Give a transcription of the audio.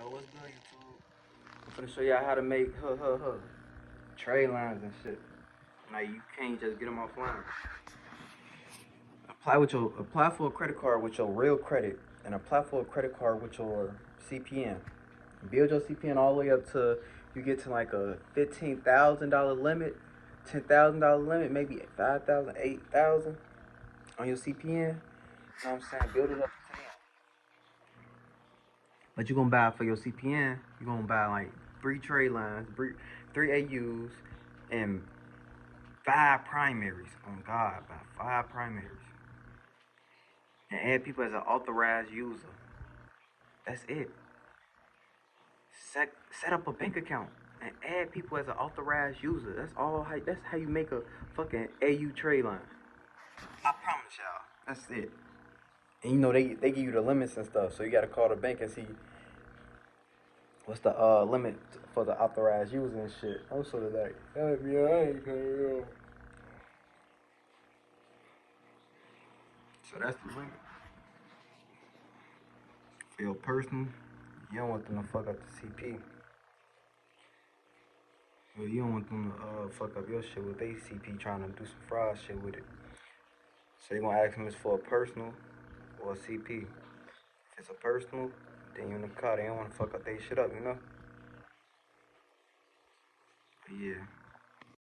Yo, what's good, YouTube? I'm finna show y'all how to make trade lines and shit. Like, you can't just get them offline. Apply for a credit card with your real credit, and apply for a credit card with your CPN. Build your CPN all the way up to you get to like a $15,000 limit, $10,000 limit, maybe 5,000, 8,000 on your CPN. You know what I'm saying? Build it up to 10. But you're gonna buy for your CPN, you're gonna buy like 3 trade lines, three AUs, and 5 primaries. On God, about 5 primaries. And add people as an authorized user. That's it. Set up a bank account and add people as an authorized user. That's all. That's how you make a fucking AU trade line. I promise y'all. That's it. And you know they give you the limits and stuff, so you gotta call the bank and see what's the limit for the authorized user and shit. I'm sort of like, yeah, I ain't gonna. So that's the limit. For your personal, you don't want them to fuck up the CP. Well, you don't want them to fuck up your shit with their CP trying to do some fraud shit with it. So you're gonna ask them if it's for a personal or a CP. If it's a personal, then you in the car, they don't wanna fuck up their shit up, you know? But yeah.